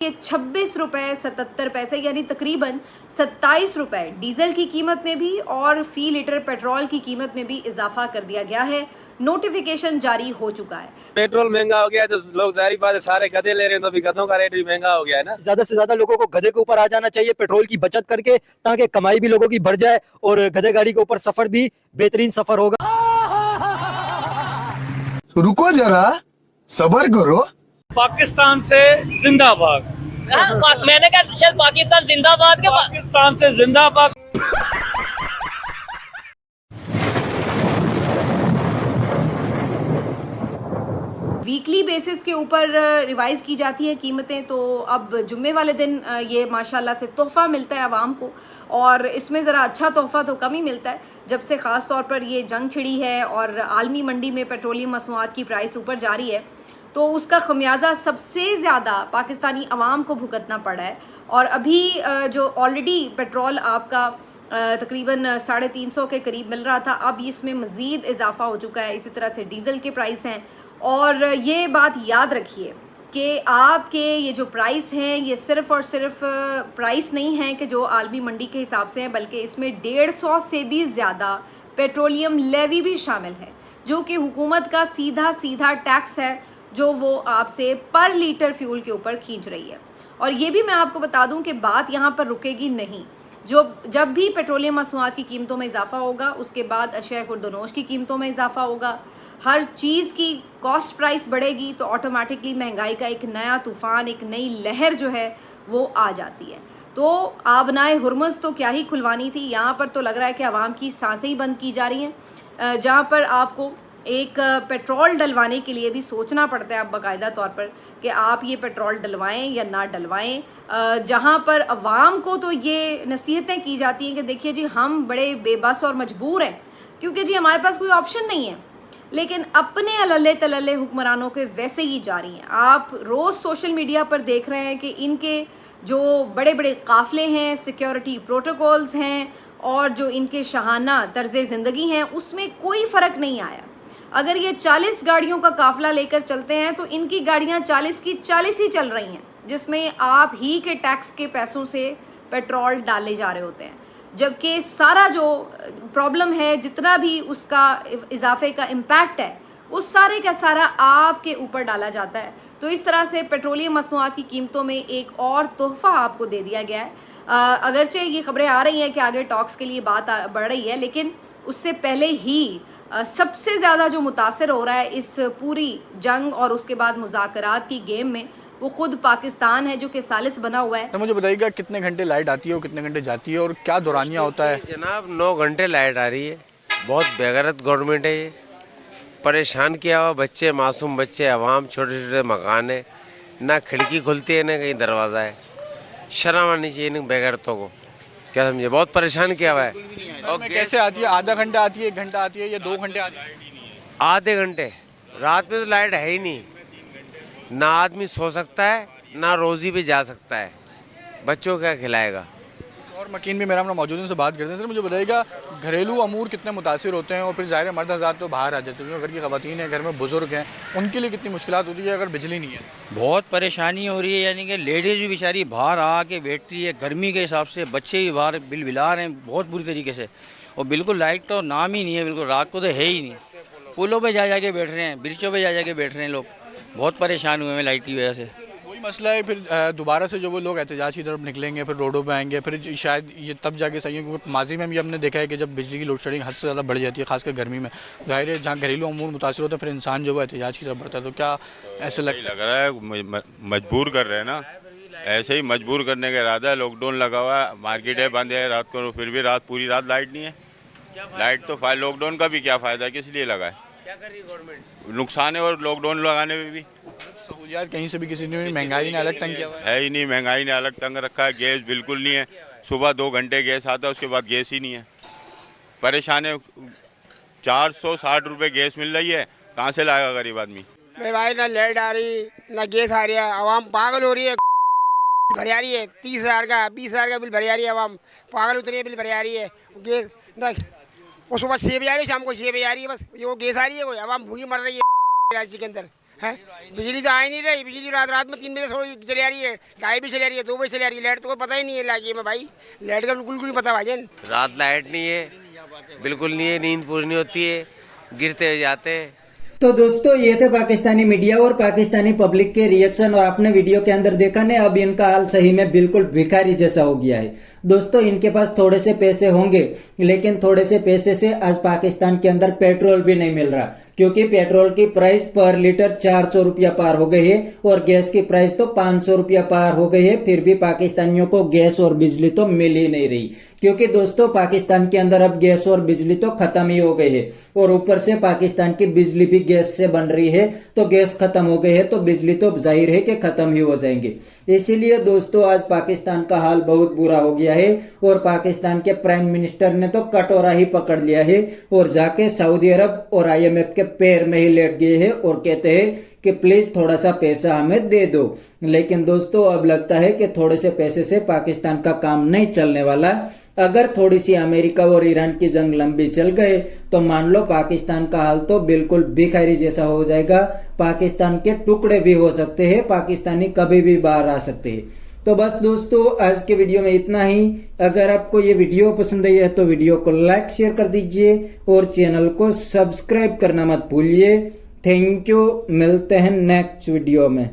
के 26 रुपए 77 पैसे यानी तकरीबन 27 रुपए डीजल की कीमत में भी और फी लीटर पेट्रोल की कीमत में भी इजाफा कर दिया गया है। नोटिफिकेशन जारी हो चुका है। पेट्रोल महंगा हो गया है तो लोग जाहिर बात है सारे गधे ले रहे हैं, तो अभी गधों का रेट भी महंगा हो गया है ना। ज्यादा से ज्यादा लोगों को गधे के ऊपर आ जाना चाहिए पेट्रोल की बचत करके, ताकि कमाई भी लोगों की बढ़ जाए और गधे गाड़ी के ऊपर सफर भी बेहतरीन सफर होगा। रुको जरा, सबर करो। पाकिस्तान से जिंदाबाद। मैंने कहा शायद पाकिस्तान जिंदाबाद के पाकिस्तान से जिंदाबाद। वीकली बेसिस के ऊपर रिवाइज की जाती हैं कीमतें, तो अब जुम्मे वाले दिन ये माशाल्लाह से तोहफ़ा मिलता है आवाम को, और इसमें ज़रा अच्छा तोहफ़ा तो कम ही मिलता है जब से ख़ास तौर पर ये जंग छिड़ी है और आलमी मंडी में पेट्रोलियम मसनूआत की प्राइस ऊपर जा रही है, तो उसका खमियाजा सबसे ज़्यादा पाकिस्तानी अवाम को भुगतना पड़ा है। और अभी जो ऑलरेडी पेट्रोल आपका तकरीबन 350 के करीब मिल रहा था, अब इसमें मज़ीद इजाफा हो चुका है। इसी तरह से डीज़ल के प्राइस हैं, और ये बात याद रखिए कि आपके ये जो प्राइस हैं ये सिर्फ़ और सिर्फ प्राइस नहीं है कि जो आलमी मंडी के हिसाब से हैं, बल्कि इसमें 150 से भी ज़्यादा पेट्रोलियम लेवी भी शामिल है, जो कि हुकूमत का सीधा सीधा टैक्स है जो वो आपसे पर लीटर फ्यूल के ऊपर खींच रही है। और ये भी मैं आपको बता दूं कि बात यहाँ पर रुकेगी नहीं। जब भी पेट्रोलियम मसनूआत की कीमतों में इजाफा होगा, उसके बाद अशिया खुर्दनोश की कीमतों में इजाफा होगा, हर चीज़ की कॉस्ट प्राइस बढ़ेगी, तो ऑटोमेटिकली महंगाई का एक नया तूफ़ान, एक नई लहर जो है वो आ जाती है। तो आबनाए हुरमुज़ तो क्या ही खुलवानी थी, यहाँ पर तो लग रहा है कि आवाम की सांसें ही बंद की जा रही हैं, जहाँ पर आपको एक पेट्रोल डलवाने के लिए भी सोचना पड़ता है अब बाकायदा तौर पर कि आप ये पेट्रोल डलवाएं या ना डलवाएं, जहां पर अवाम को तो ये नसीहतें की जाती हैं कि देखिए जी हम बड़े बेबस और मजबूर हैं क्योंकि जी हमारे पास कोई ऑप्शन नहीं है, लेकिन अपने अलल्ले तलल्ले हुक्मरानों के वैसे ही जा रही हैं। आप रोज़ सोशल मीडिया पर देख रहे हैं कि इनके जो बड़े बड़े काफ़िले हैं, सिक्योरिटी प्रोटोकॉल्स हैं और जो इनके शाहाना तर्ज़ ज़िंदगी हैं, उसमें कोई फ़र्क नहीं आया। अगर ये 40 गाड़ियों का काफिला लेकर चलते हैं तो इनकी गाड़ियां 40 की 40 ही चल रही हैं, जिसमें आप ही के टैक्स के पैसों से पेट्रोल डाले जा रहे होते हैं, जबकि सारा जो प्रॉब्लम है, जितना भी उसका इजाफे का इम्पैक्ट है, उस सारे का सारा आपके ऊपर डाला जाता है। तो इस तरह से पेट्रोलियम मसनूआत की कीमतों में एक और तोहफ़ा आपको दे दिया गया है। अगरचे ये खबरें आ रही हैं कि आगे टॉक्स के लिए बात बढ़ रही है, लेकिन उससे पहले ही सबसे ज़्यादा जो मुतासर हो रहा है इस पूरी जंग और उसके बाद मुज़ाकरात की गेम में, वो खुद पाकिस्तान है जो कि सालिस बना हुआ है। तो मुझे बताइएगा कितने घंटे लाइट आती है और कितने घंटे जाती है और क्या दौरानिया होता है? जनाब 9 घंटे लाइट आ रही है। बहुत बेगैरत गवर्नमेंट है ये। परेशान किया हुआ बच्चे, मासूम बच्चे, अवाम, छोटे छोटे मकान है, ना खिड़की खुलती है ना कहीं दरवाज़ा है। शर्म आनी चाहिए इन बेगैरतों को, क्या समझे, बहुत परेशान किया हुआ है। और कैसे आती है? आधा घंटा आती है, 1 घंटा आती है या 2 घंटे आती है? आधे घंटे। रात में तो लाइट है ही नहीं, ना आदमी सो सकता है ना रोज़ी पे जा सकता है, बच्चों को क्या खिलाएगा। और मकीन भी मेरा मौजूद है, उनसे बात करते हैं। सर मुझे बताइएगा घरेलू अमूर कितने मुतासिर होते हैं, और फिर ज़ाहिर मर्द हज़रात तो बाहर आ जाते हैं, घर की ख़वातीन हैं, घर में बुज़ुर्ग हैं, उनके लिए कितनी मुश्किलात होती है अगर बिजली नहीं है? बहुत परेशानी हो रही है, यानी कि लेडीज़ भी बेचारी बाहर आके बैठ रही है गर्मी के हिसाब से, बच्चे भी बाहर बिल बिला रहे हैं बहुत बुरी तरीके से, और बिल्कुल लाइट तो नाम ही नहीं है, बिल्कुल रात को तो है ही नहीं। पुलों पे जा के बैठ रहे हैं, ब्रिजों पे जा के बैठ रहे हैं लोग, बहुत परेशान हुए हैं लाइट की वजह से। वही मसला है, फिर दोबारा से जो वो लोग एहतजाज की तरफ निकलेंगे, फिर रोडों पे आएंगे, फिर शायद ये तब जाके सही है, क्योंकि माजी में भी हमने देखा है कि जब बिजली की लोड शेडिंग हद से ज़्यादा बढ़ जाती है, खासकर गर्मी में, जाहिर है जहाँ घरेलू अमूर मुतासिर होता है, फिर इंसान जो है एहतजाज की तरफ बढ़ता है। तो क्या ऐसे लग रहा है मजबूर कर रहे हैं ना, ऐसे ही मजबूर करने का इरादा है। लॉकडाउन लगा हुआ है, मार्केटें बंद है रात को, फिर भी पूरी रात लाइट नहीं है। लाइट तो लॉकडाउन का भी क्या फ़ायदा है, किस लिए लगा है, क्या कर रही है गवर्नमेंट? नुकसान है, और लॉकडाउन लगाने में भी सहूलियात कहीं से भी किसी ने, महंगाई ने अलग तंग किया हुआ है ही नहीं। महंगाई ने अलग तंग रखा है, गैस बिल्कुल नहीं है, सुबह 2 घंटे गैस आता है, उसके बाद गैस ही नहीं है। परेशान है, 460 रुपये गैस मिल रही है, कहाँ से लाएगा गरीब आदमी? भाई ना लाइट आ रही ना गैस आ रही है, आवाम पागल हो रही है, भर आ रही है 30,000 का 20,000 का बिल भर आ रही है, आवाम पागल उतरी है, बिल भर आ रही है। गैस ना वो सुबह 6 बजे आ रही है, शाम को 6 बजे आ रही है, बस ये वो गैस आ रही है, कोई आवाम भूखी मर रही है कराची के अंदर। है बिजली तो आ ही नहीं रही। बिजली रात रात में 3 बजे थोड़ी चली आ रही है, ढाई भी चली आ रही है, 2 बजे चली आ रही है। लाइट तो कोई पता ही नहीं है लाइए में भाई, लाइट का बिल्कुल नहीं पता भाईजान। रात लाइट नहीं है, बिल्कुल नहीं है, नींद पूरी नहीं होती है, गिरते हुए जाते हैं। तो दोस्तों ये थे पाकिस्तानी मीडिया और पाकिस्तानी पब्लिक के रिएक्शन, और आपने वीडियो के अंदर देखा ना, अब इनका हाल सही में बिल्कुल भिखारी जैसा हो गया है। दोस्तों इनके पास थोड़े से पैसे होंगे, लेकिन थोड़े से पैसे से आज पाकिस्तान के अंदर पेट्रोल भी नहीं मिल रहा, क्योंकि पेट्रोल की प्राइस पर लीटर 400 रुपया पार हो गई है और गैस की प्राइस तो 500 रुपया पार हो गई है। फिर भी पाकिस्तानियों को गैस और बिजली तो मिल ही नहीं रही, क्योंकि दोस्तों पाकिस्तान के अंदर अब गैस और बिजली तो खत्म ही हो गई है, और ऊपर से पाकिस्तान की बिजली भी गैस से बन रही है। तो गैस खत्म हो गई है तो बिजली तो जाहिर है कि खत्म ही हो जाएंगे। इसीलिए दोस्तों आज पाकिस्तान का हाल बहुत बुरा हो गया है, और पाकिस्तान के प्राइम मिनिस्टर ने तो कटोरा ही पकड़ लिया है और जाके सऊदी अरब और IMF के पैर में ही लेट गए हैं और कहते हैं कि प्लीज थोड़ा सा पैसा हमें दे दो। लेकिन दोस्तों अब लगता है कि थोड़े से पैसे से पाकिस्तान का काम नहीं चलने वाला। अगर थोड़ी सी अमेरिका और ईरान की जंग लंबी चल गए तो मान लो पाकिस्तान का हाल तो बिल्कुल भिखारी जैसा हो जाएगा। पाकिस्तान के टुकड़े भी हो सकते हैं, पाकिस्तानी कभी भी बाहर आ सकते हैं। तो बस दोस्तों आज के वीडियो में इतना ही। अगर आपको ये वीडियो पसंद आई है तो वीडियो को लाइक शेयर कर दीजिए और चैनल को सब्सक्राइब करना मत भूलिए। थैंक यू, मिलते हैं नेक्स्ट वीडियो में।